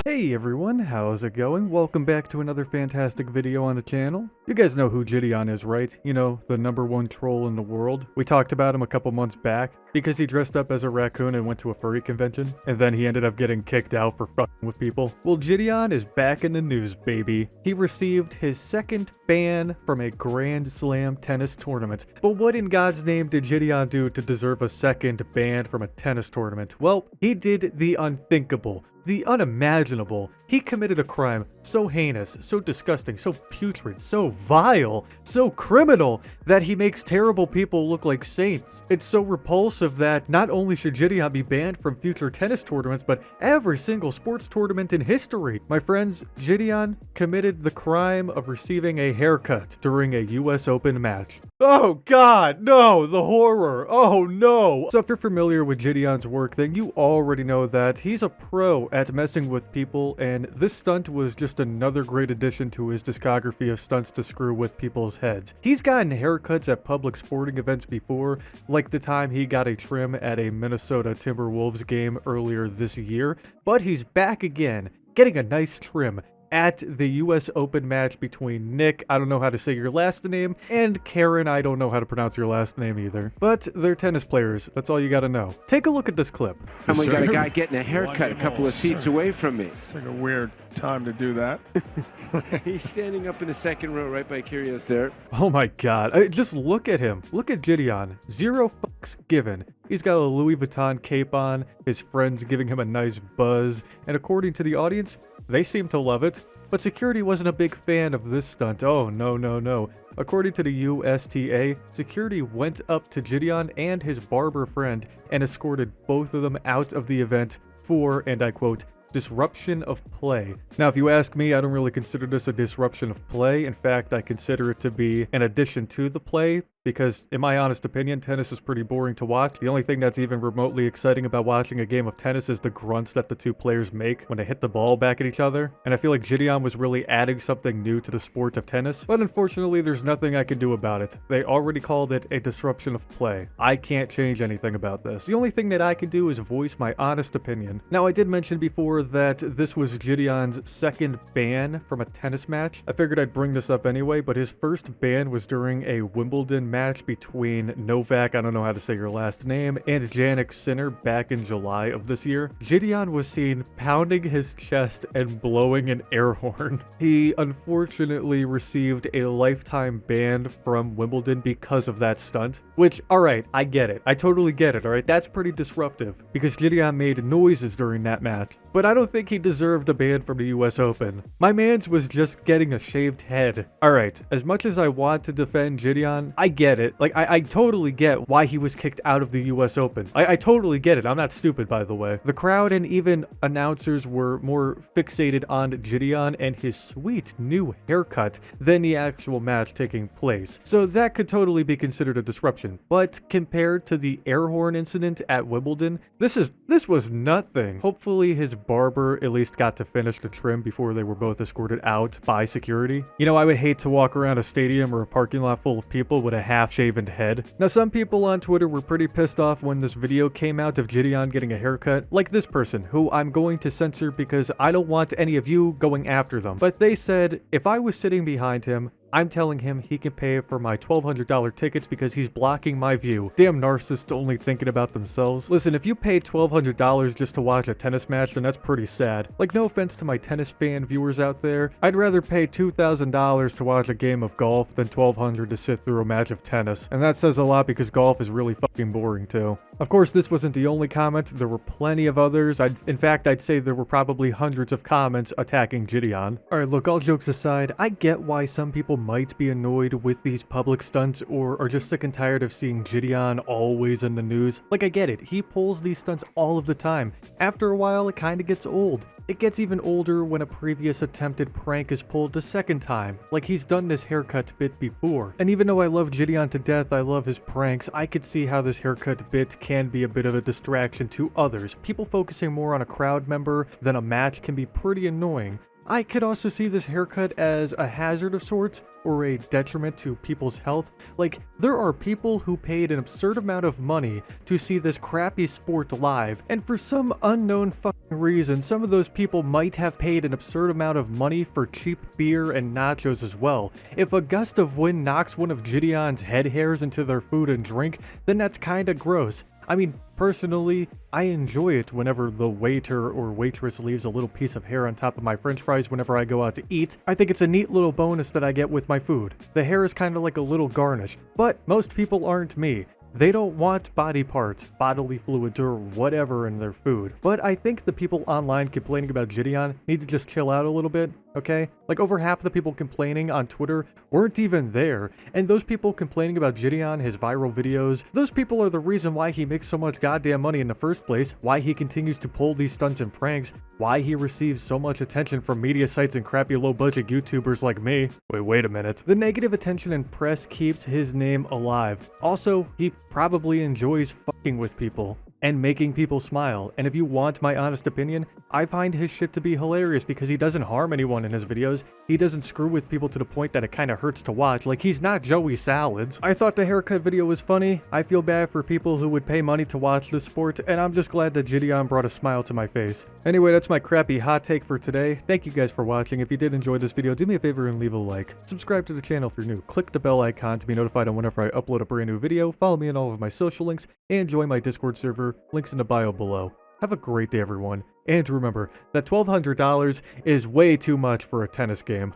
Hey everyone, how's it going? Welcome back to another fantastic video on the channel. You guys know who Gideon is, right? You know, the #1 troll in the world. We talked about him a couple months back because he dressed up as a raccoon and went to a furry convention, and then he ended up getting kicked out for fucking with people. Well, Gideon is back in the news, baby. He received his second ban from a Grand Slam tennis tournament. But what in God's name did Gideon do to deserve a second ban from a tennis tournament? Well, he did the unthinkable. The unimaginable. He committed a crime so heinous, so disgusting, so putrid, so vile, so criminal that he makes terrible people look like saints. It's so repulsive that not only should Gideon be banned from future tennis tournaments, but every single sports tournament in history. My friends, Gideon committed the crime of receiving a haircut during a US Open match. Oh God, no, the horror, oh no. So if you're familiar with Gideon's work, then you already know that he's a pro at messing with people, and this stunt was just another great addition to his discography of stunts to screw with people's heads. He's gotten haircuts at public sporting events before, like the time he got a trim at a Minnesota Timberwolves game earlier this year, but he's back again, getting a nice trim at the US Open match between Nick, I don't know how to say your last name, and Karen, I don't know how to pronounce your last name either. But they're tennis players, that's all you gotta know. Take a look at this clip. And we got a guy getting a haircut a couple of seats away from me. It's like a weird time to do that. He's standing up in the second row right by Curious there. Oh my God, just look at him. Look at Gideon. Zero fucks given. He's got a Louis Vuitton cape on, his friends giving him a nice buzz, and according to the audience, they seem to love it. But security wasn't a big fan of this stunt. Oh, no. According to the USTA, security went up to Gideon and his barber friend and escorted both of them out of the event for, and I quote, disruption of play. Now, if you ask me, I don't really consider this a disruption of play. In fact, I consider it to be an addition to the play, because in my honest opinion, tennis is pretty boring to watch. The only thing that's even remotely exciting about watching a game of tennis is the grunts that the two players make when they hit the ball back at each other. And I feel like Gideon was really adding something new to the sport of tennis, but unfortunately there's nothing I can do about it. They already called it a disruption of play. I can't change anything about this. The only thing that I can do is voice my honest opinion. Now, I did mention before that this was Gideon's second ban from a tennis match. I figured I'd bring this up anyway, but his first ban was during a Wimbledon match between Novak, I don't know how to say your last name, and Jannik Sinner back in July of this year. Gideon was seen pounding his chest and blowing an air horn. He unfortunately received a lifetime ban from Wimbledon because of that stunt, which, alright, I get it. I totally get it, alright? That's pretty disruptive because Gideon made noises during that match, but I don't think he deserved a ban from the US Open. My man's was just getting a shaved head. Alright, as much as I want to defend Gideon, I get it. Like, I totally get why he was kicked out of the US Open. I totally get it. I'm not stupid, by the way. The crowd and even announcers were more fixated on Gideon and his sweet new haircut than the actual match taking place. So that could totally be considered a disruption. But compared to the air horn incident at Wimbledon, this was nothing. Hopefully his barber at least got to finish the trim before they were both escorted out by security. You know, I would hate to walk around a stadium or a parking lot full of people with a half-shaven head. Now, some people on Twitter were pretty pissed off when this video came out of Gideon getting a haircut, like this person, who I'm going to censor because I don't want any of you going after them. But they said, if I was sitting behind him, I'm telling him he can pay for my $1,200 tickets because he's blocking my view. Damn narcissists only thinking about themselves. Listen, if you paid $1,200 just to watch a tennis match, then that's pretty sad. Like, no offense to my tennis fan viewers out there, I'd rather pay $2,000 to watch a game of golf than $1,200 to sit through a match of tennis. And that says a lot because golf is really fucking boring too. Of course, this wasn't the only comment. There were plenty of others. In fact, I'd say there were probably hundreds of comments attacking Gideon. Alright, look, all jokes aside, I get why some people might be annoyed with these public stunts or are just sick and tired of seeing Gideon always in the news. Like, I get it. He pulls these stunts all of the time. After a while, it kind of gets old. It gets even older when a previous attempted prank is pulled the second time. Like, he's done this haircut bit before. And even though I love Gideon to death, I love his pranks, I could see how this haircut bit can be a bit of a distraction to others. People focusing more on a crowd member than a match can be pretty annoying. I could also see this haircut as a hazard of sorts, or a detriment to people's health. Like, there are people who paid an absurd amount of money to see this crappy sport live, and for some unknown fucking reason, some of those people might have paid an absurd amount of money for cheap beer and nachos as well. If a gust of wind knocks one of Gideon's head hairs into their food and drink, then that's kinda gross. I mean, personally, I enjoy it whenever the waiter or waitress leaves a little piece of hair on top of my french fries whenever I go out to eat. I think it's a neat little bonus that I get with my food. The hair is kind of like a little garnish, but most people aren't me. They don't want body parts, bodily fluids, or whatever in their food. But I think the people online complaining about Gideon need to just chill out a little bit, okay? Like, over half the people complaining on Twitter weren't even there, and those people complaining about Gideon, his viral videos, those people are the reason why he makes so much goddamn money in the first place, why he continues to pull these stunts and pranks, why he receives so much attention from media sites and crappy low-budget YouTubers like me. Wait a minute. The negative attention and press keeps his name alive. Also, he probably enjoys fucking with people and making people smile, and if you want my honest opinion, I find his shit to be hilarious because he doesn't harm anyone in his videos. He doesn't screw with people to the point that it kinda hurts to watch. Like, he's not Joey Salads. I thought the haircut video was funny. I feel bad for people who would pay money to watch this sport, and I'm just glad that Gideon brought a smile to my face. Anyway, that's my crappy hot take for today. Thank you guys for watching. If you did enjoy this video, do me a favor and leave a like. Subscribe to the channel if you're new. Click the bell icon to be notified on whenever I upload a brand new video. Follow me on all of my social links, and join my Discord server. Links in the bio below. Have a great day, everyone. And remember that $1,200 is way too much for a tennis game.